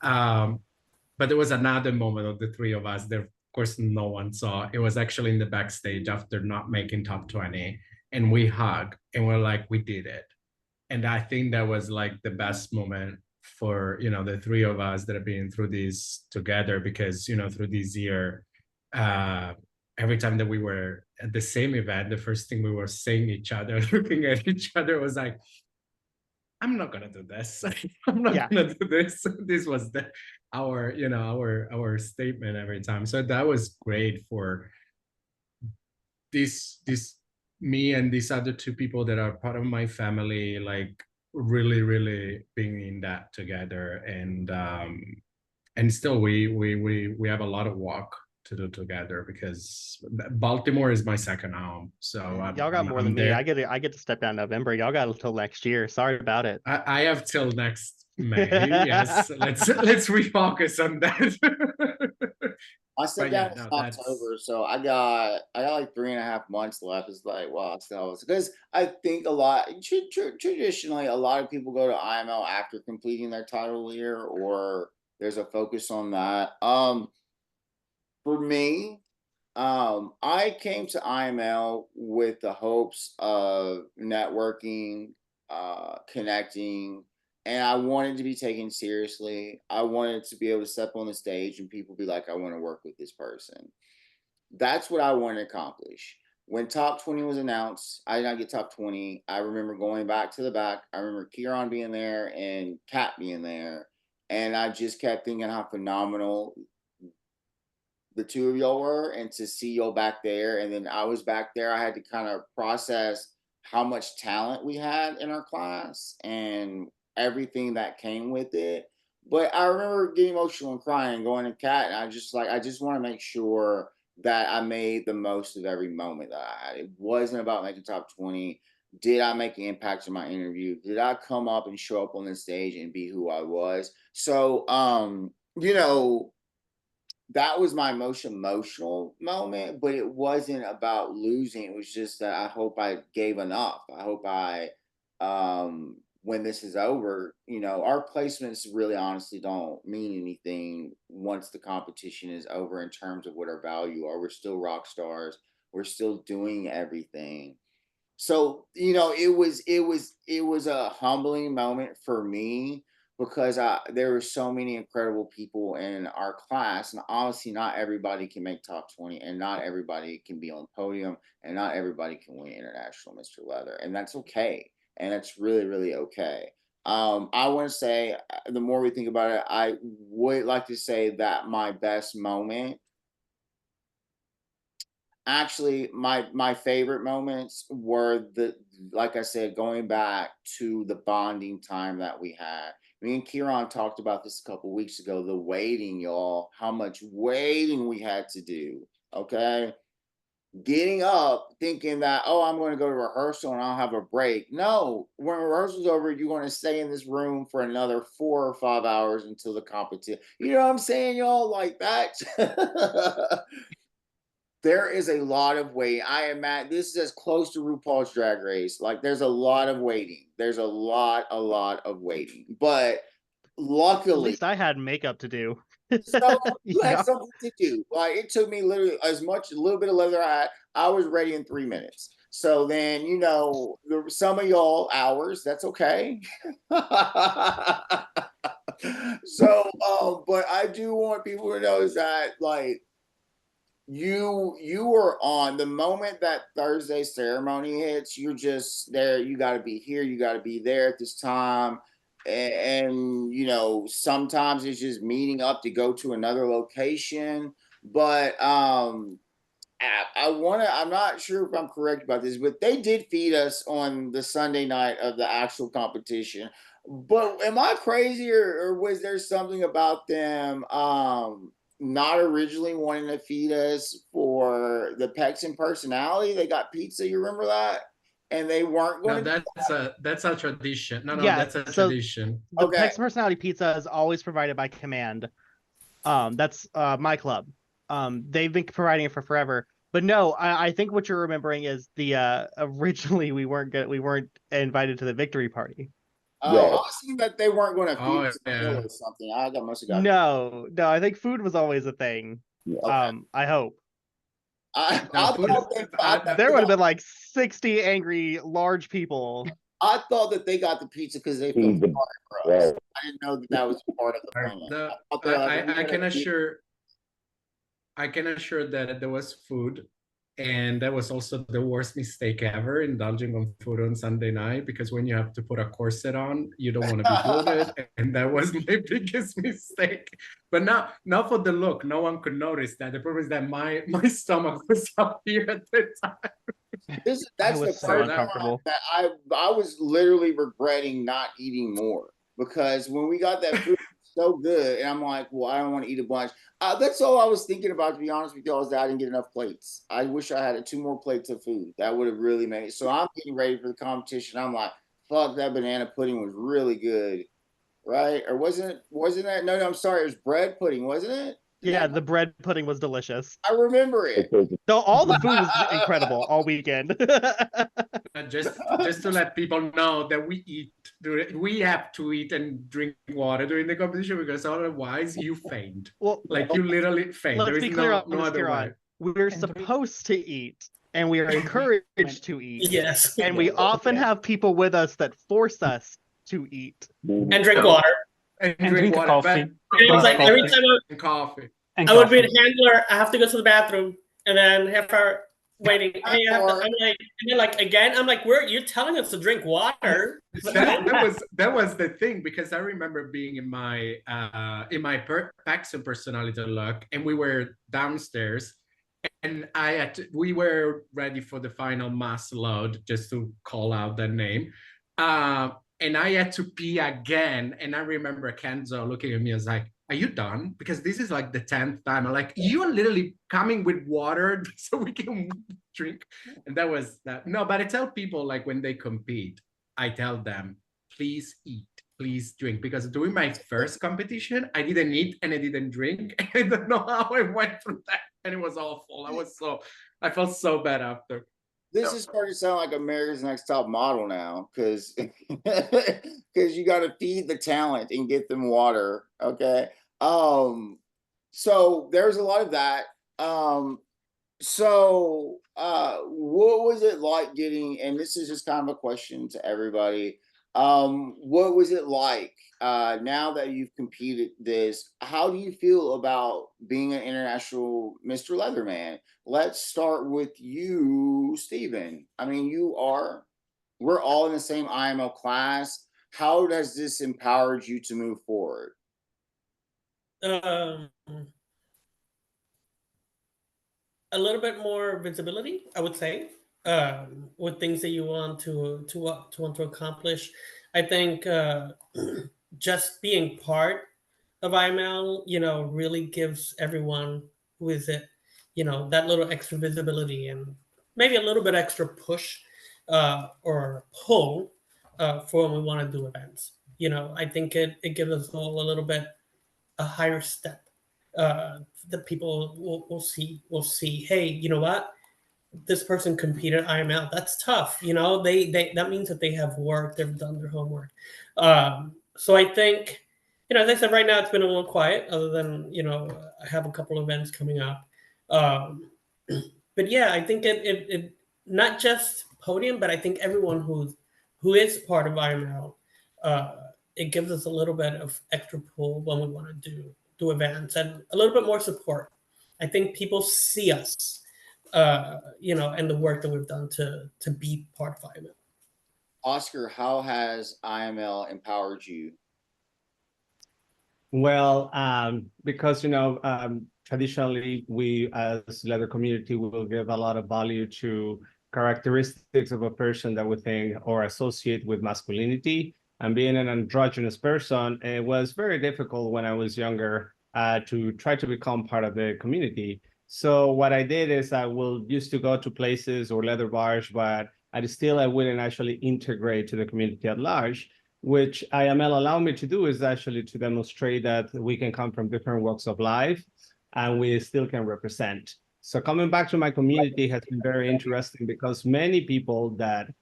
But there was another moment of the three of us that, of course, no one saw. It was actually in the backstage after not making top 20. And we hugged and we're like, we did it. And I think that was like the best moment for, the three of us that have been through this together because, through this year, every time that we were at the same event, the first thing we were saying each other, looking at each other was like, I'm not gonna do this. I'm not gonna do this. This was our statement every time. So that was great for this me and these other two people that are part of my family, like really, really being in that together. And still we have a lot of work to do together because Baltimore is my second home. So y'all got more than me. I get to step down November. Y'all got until next year. Sorry about it. I have till next May. Yes, let's refocus on that. I stepped down in October, so I got like 3.5 months left. It's like, wow, still because I think traditionally a lot of people go to IML after completing their title year, or there's a focus on that. For me, I came to IML with the hopes of networking, connecting, and I wanted to be taken seriously. I wanted to be able to step on the stage and people be like, I want to work with this person. That's what I want to accomplish. When top 20 was announced, I did not get top 20. I remember going back to the back. I remember Kieran being there and Kat being there. And I just kept thinking how phenomenal the two of y'all were, and to see y'all back there. And then I was back there. I had to kind of process how much talent we had in our class and everything that came with it. But I remember getting emotional and crying, going to Kat, and I just want to make sure that I made the most of every moment that I had. It wasn't about making top 20. Did I make an impact in my interview? Did I come up and show up on the stage and be who I was? So, you know, that was my most emotional moment, but it wasn't about losing. It was just that I hope I gave enough. I hope when this is over, you know, our placements really honestly don't mean anything once the competition is over in terms of what our value are. We're still rock stars. We're still doing everything. So, you know, it was a humbling moment for me because there were so many incredible people in our class, and obviously not everybody can make top 20, and not everybody can be on podium, and not everybody can win international Mr. Leather, and that's okay, and that's really, really okay. I want to say, the more we think about it, I would like to say that my best moment, actually, my favorite moments were like I said, going back to the bonding time that we had. Me and Kieran talked about this a couple weeks ago, the waiting, y'all, how much waiting we had to do. Okay. Getting up thinking that, oh, I'm going to go to rehearsal and I'll have a break. No, when rehearsal's over, you're going to stay in this room for another 4 or 5 hours until the competition. You know what I'm saying, y'all? Like that. There is a lot of waiting. I am at this is as close to RuPaul's Drag Race. Like, there's a lot of waiting. There's a lot of waiting. But At luckily, least I had makeup to do. so you had Yeah. something to do. Like, it took me literally a little bit of leather I was ready in 3 minutes. So then, you know, some of y'all hours, that's okay. So, but I do want people to know is that, like, you were on the moment that Thursday ceremony hits, you're just there. You got to be here, you got to be there at this time. And you know, sometimes it's just meeting up to go to another location. But I want to, I'm not sure if I'm correct about this, but they did feed us on the Sunday night of the actual competition. But am I crazy, or was there something about them not originally wanting to feed us for the Pecs and personality? They got pizza, you remember that? And they weren't No, going to. that's a tradition. No, Yeah, that's a so tradition. the Okay. Pecs Personality Pizza is always provided by Command. That's my club. They've been providing it for forever. But no, I think what you're remembering is the originally we weren't invited to the victory party. Oh, Yeah. I was thinking that they weren't going to feed Oh us a meal yeah. or something. I must have got. No, I think food was always a thing. Okay. I hope. I No, food. thought There would have been like 60 angry large people. I thought that they got the pizza because they felt Feed the sorry for us. right. I didn't know that that was part of the plan. No, I thought they were like, "We I can gotta feed-" assure. I can assure that there was food, and that was also the worst mistake ever, indulging on food on Sunday night, because when you have to put a corset on, you don't want to be bloated, and that was my biggest mistake. But not for the look, no one could notice that. The problem is that my stomach was up here at the time. That's was the so first time uncomfortable. that I was literally regretting not eating more, because when we got that food so good, and I'm like, well, I don't want to eat a bunch. That's all I was thinking about, to be honest with y'all, is that I didn't get enough plates. I wish I had 2 more plates of food. That would have really made it. So I'm getting ready for the competition. I'm like, fuck, that banana pudding was really good, right? Or wasn't that? No, I'm sorry, it was bread pudding, wasn't it? Yeah, the bread pudding was delicious. I remember it. So all the food was incredible all weekend. Just to let people know that we have to eat and drink water during the competition, because otherwise you faint. Well, Like, you literally faint. let's There is be clear on no this, other way. Kieran. We're supposed to eat, and we are encouraged to eat. Yes. And we often have people with us that force us to eat. And drink water. And And drink water, coffee. And it was Drink like every coffee. time and coffee. And I would be coffee. the handler, I have to go to the bathroom, and then half hour waiting. Hey, I'm like, and then like again, I'm like, you're telling us to drink water. That was the thing, because I remember being in my Paxson personality look, and we were downstairs, and we were ready for the final mass load, just to call out that name. And I had to pee again. And I remember Kenzo looking at me as like, are you done? Because this is like the 10th time. I'm like, you are literally coming with water so we can drink. And that was that. No, but I tell people, like, when they compete, I tell them, please eat, please drink. Because during my first competition, I didn't eat and I didn't drink. I don't know how I went through that. And it was awful. I felt so bad after. This is starting to sound like America's Next Top Model now, because you got to feed the talent and get them water. Okay, so there's a lot of that. What was it like getting? And this is just kind of a question to everybody. What was it like now that you've competed this? How do you feel about being an international Mr. Leatherman? Let's start with you, Stephen. I mean, we're all in the same IML class. How has this empowered you to move forward? A little bit more visibility, I would say, with things that you want to accomplish. I think just being part of IML, really gives everyone who is it, that little extra visibility and maybe a little bit extra push or pull for when we want to do events. I think it gives us all a little bit a higher step. That people will see. Hey, you know what? This person competed IML. That's tough. They that means that they have worked. They've done their homework. So I think, as I said, right now it's been a little quiet. Other than I have a couple events coming up. But yeah, I think it not just podium, but I think everyone who is part of IML, it gives us a little bit of extra pull when we want to do events and a little bit more support. I think people see us, and the work that we've done to be part of IML. Oscar, how has IML empowered you? Well, because traditionally we as leather community will give a lot of value to characteristics of a person that we think or associate with masculinity. And being an androgynous person, it was very difficult when I was younger to try to become part of the community. So what I did is I used to go to places or leather bars, but I wouldn't actually integrate to the community at large. Which IML allowed me to do is actually to demonstrate that we can come from different walks of life and we still can represent. So coming back to my community has been very interesting because many people that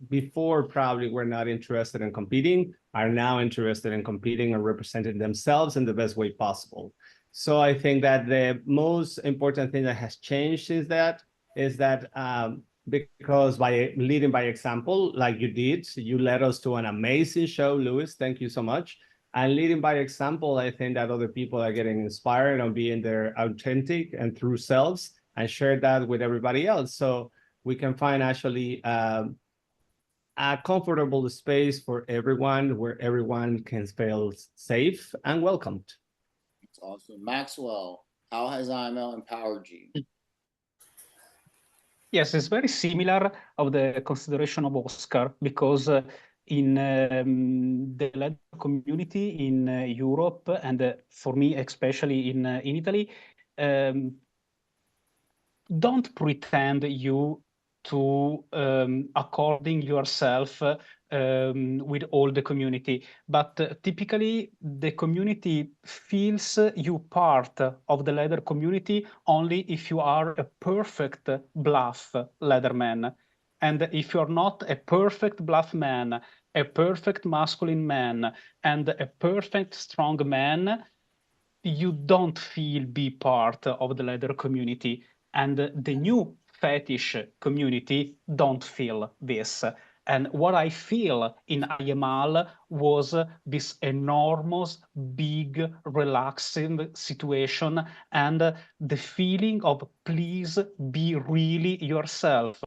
before probably were not interested in competing are now interested in competing and representing themselves in the best way possible. So I think that the most important thing that has changed is that because by leading by example, like you did, you led us to an amazing show, Luis. Thank you so much. And leading by example, I think that other people are getting inspired on being their authentic and true selves and share that with everybody else. So we can find actually a comfortable space for everyone where everyone can feel safe and welcomed. That's awesome. Maxwell, how has IML empowered you? Yes, it's very similar of the consideration of Oscar because in the leather community in Europe and for me especially in Italy, don't pretend you to according yourself with all the community, but typically the community feels you part of the leather community only if you are a perfect bluff leatherman. And if you're not a perfect bluff man, a perfect masculine man, and a perfect strong man, you don't feel be part of the leather community. And the new fetish community don't feel this. And what I feel in IML was this enormous, big, relaxing situation, and the feeling of please be really yourself.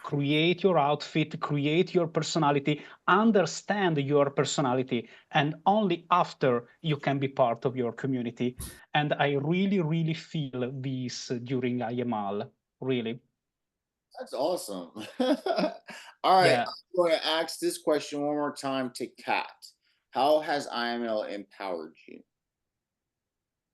Create your outfit, create your personality, understand your personality, and only after you can be part of your community. And I really, really feel this during IML, really. That's awesome. All right, Yeah. I'm going to ask this question one more time to Kat. How has IML empowered you?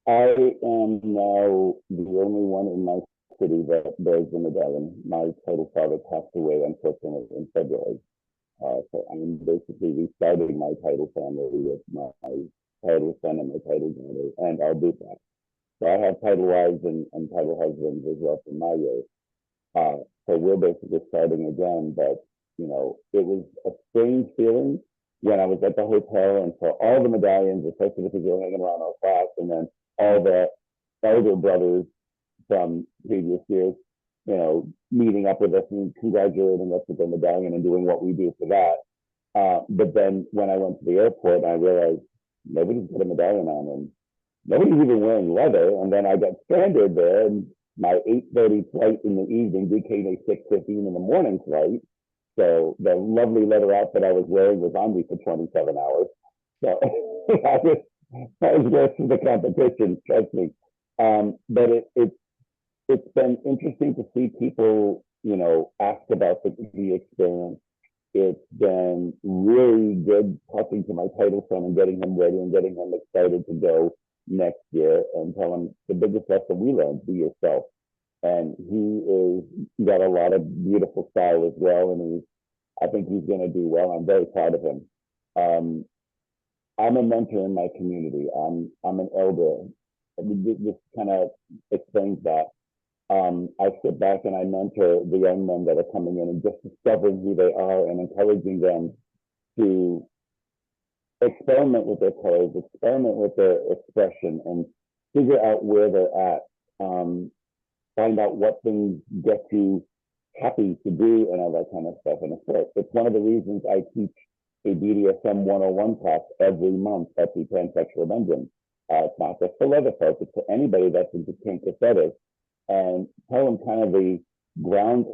I am now the only one in my city that bears the medallion. My total father passed away, unfortunately, in February. So I'm basically restarting my title family with my title son and my title daughter, and I'll do that. So I have title wives and title husbands as well from my years. So we're basically starting again, but you know, it was a strange feeling when I was at the hotel and saw all the medallions, especially the people hanging around our class, and then all the elder brothers from previous years, you know, meeting up with us and congratulating us with the medallion and doing what we do for that. But then when I went to the airport, I realized nobody's got a medallion on, and nobody's even wearing leather. And then I got stranded there, and my 8:30 flight in the evening became a 6:15 in the morning flight. So the lovely leather outfit I was wearing was on me for 27 hours. So I was worse than the competition, trust me. But it's been interesting to see people, you know, ask about the experience. It's been really good talking to my title son and getting him ready and getting him excited to go next year and tell him the biggest lesson we learned, be yourself. And he is got a lot of beautiful style as well, and I think he's going to do well. I'm very proud of him. I'm a mentor in my community. I'm an elder. This kind of explains that. I sit back and I mentor the young men that are coming in and just discovering who they are and encouraging them to experiment with their colors, experiment with their expression, and figure out where they're at. Find out what things get you happy to do and all that kind of stuff. And it's one of the reasons I teach a BDSM 101 class every month at the Pansexual Dungeon. It's not just for leather folks, it's for anybody that's into kink or fetish, and tell them kind of the ground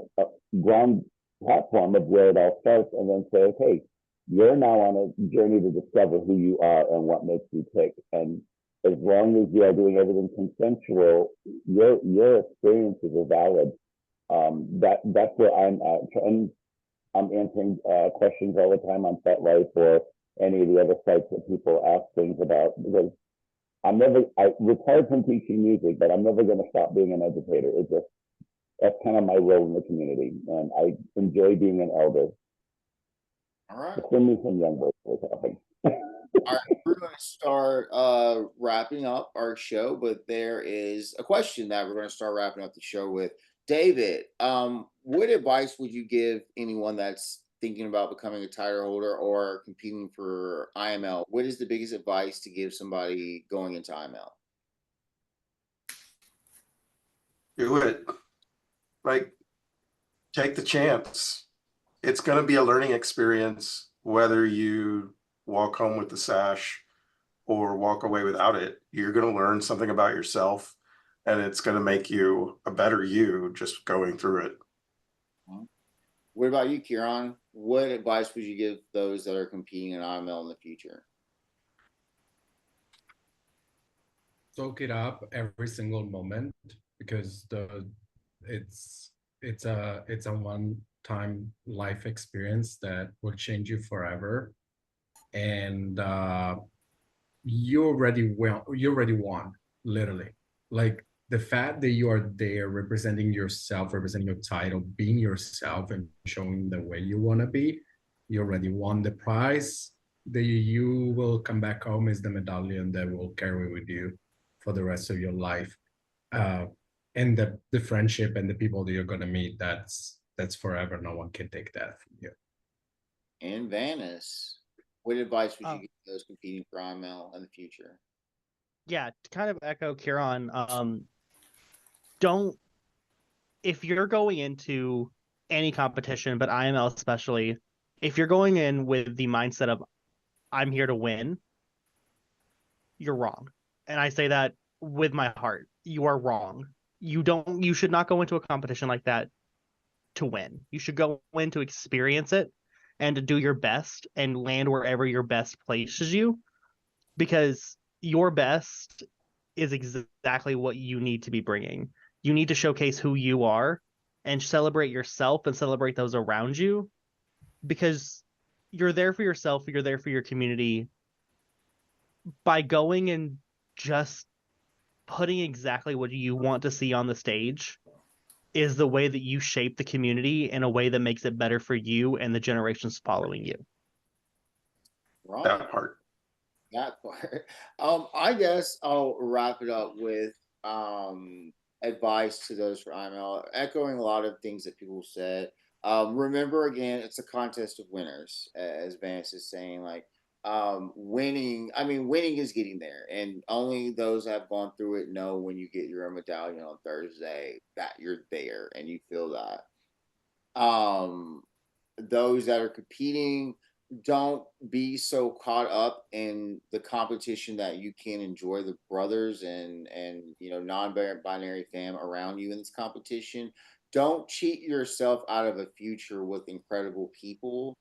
platform of where it all starts, and then say, okay, you're now on a journey to discover who you are and what makes you tick. And as long as you are doing everything consensual, your experiences are valid. That's where I'm at. And I'm answering questions all the time on FetLife or any of the other sites that people ask things about, because I retired from teaching music, but I'm never going to stop being an educator. That's kind of my role in the community, and I enjoy being an elder. All right. Send me some young boys for talking. All right, we're going to start wrapping up our show, but there is a question that we're going to start wrapping up the show with. David, what advice would you give anyone that's thinking about becoming a title holder or competing for IML? What is the biggest advice to give somebody going into IML? Do it. Like, take the chance. It's going to be a learning experience, whether you walk home with the sash or walk away without it. You're going to learn something about yourself, and it's going to make you a better you just going through it. What about you, Kieran? What advice would you give those that are competing in IML in the future? Soak it up every single moment, because it's a one-time life experience that will change you forever. And you already won, literally. Like, the fact that you are there representing yourself, representing your title, being yourself and showing the way you want to be, you already won the prize. You will come back home is the medallion that will carry with you for the rest of your life. And the friendship and the people that you're going to meet, that's forever. No one can take that from you. And Vanis, what advice would you give those competing for IML in the future? Yeah, to kind of echo Kieran, if you're going into any competition, but IML especially, If you're going in with the mindset of I'm here to win, you're wrong. And I say that with my heart. You are wrong. You should not go into a competition like that to win. You should go in to experience it and to do your best and land wherever your best places you, because your best is exactly what you need to be bringing. You need to showcase who you are and celebrate yourself and celebrate those around you, because you're there for yourself, you're there for your community. By going and just putting exactly what you want to see on the stage is the way that you shape the community in a way that makes it better for you and the generations following you. Right. That part. That part. I guess I'll wrap it up with advice to those for IML, echoing a lot of things that people said. Remember, again, it's a contest of winners, as Vance is saying. Like, winning, I mean, winning is getting there, and only those that have gone through it know when you get your medallion on Thursday that you're there and you feel that. Those that are competing, don't be so caught up in the competition that you can enjoy the brothers and non-binary fam around you in this competition. Don't cheat yourself out of a future with incredible people.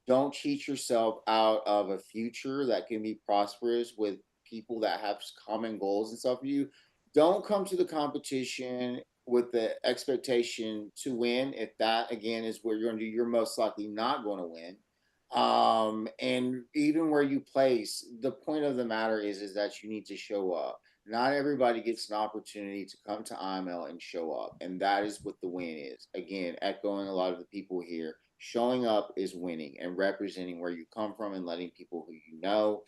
Don't cheat yourself out of a future that can be prosperous with people that have common goals and stuff for you. Don't come to the competition with the expectation to win. If that again is where you're going to do, you're most likely not going to win. And even where you place, the point of the matter is that you need to show up. Not everybody gets an opportunity to come to IML and show up, and that is what the win is. Again, echoing a lot of the people here, showing up is winning and representing where you come from and letting people who you know.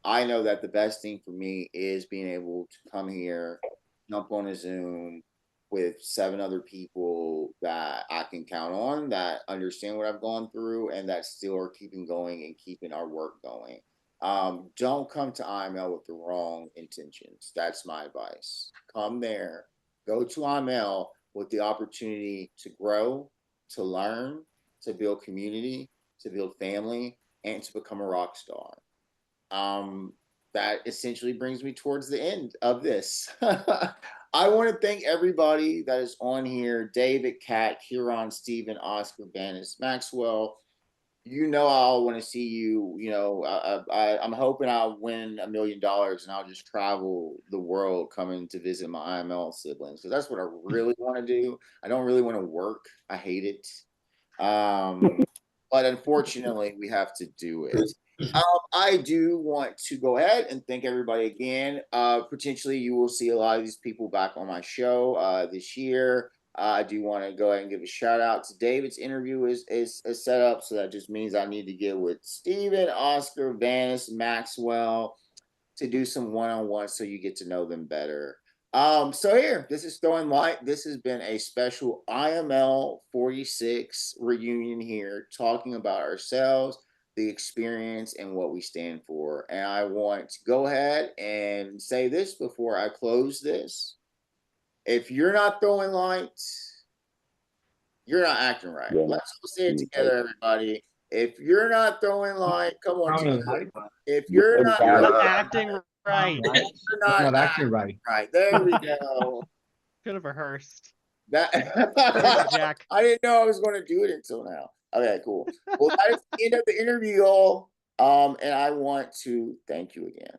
I know that the best thing for me is being able to come here, jump on a Zoom with 7 other people that I can count on, that understand what I've gone through, and that still are keeping going and keeping our work going. Don't come to IML with the wrong intentions. That's my advice. Come there, go to IML with the opportunity to grow, to learn, to build community, to build family, and to become a rock star. um, that essentially brings me towards the end of this. I want to thank everybody that is on here: David, Kat, Huron, Stephen, Oscar, Bannis, Maxwell. You know, I'll want to see you. I'm hoping I'll win $1 million and I'll just travel the world coming to visit my IML siblings, because that's what I really want to do. I don't really want to work. I hate it. But unfortunately, we have to do it. I do want to go ahead and thank everybody again. Potentially, you will see a lot of these people back on my show this year. I do want to go ahead and give a shout out to David's interview is set up, so that just means I need to get with Steven, Oscar, Vanis, Maxwell to do some one-on-one so you get to know them better. So here, this is Throwing Light. This has been a special IML 46 reunion here, talking about ourselves, the experience, and what we stand for. And I want to go ahead and say this before I close this. If you're not throwing light, you're not acting right. Yeah. Let's go say it together, everybody. If you're not throwing light, come on, team. If you're not You're not acting right. you're Not acting right. right. There we go. Could have rehearsed. That Jack. I didn't know I was going to do it until now. Okay, cool. Well, that is the end of the interview, y'all. And I want to thank you again.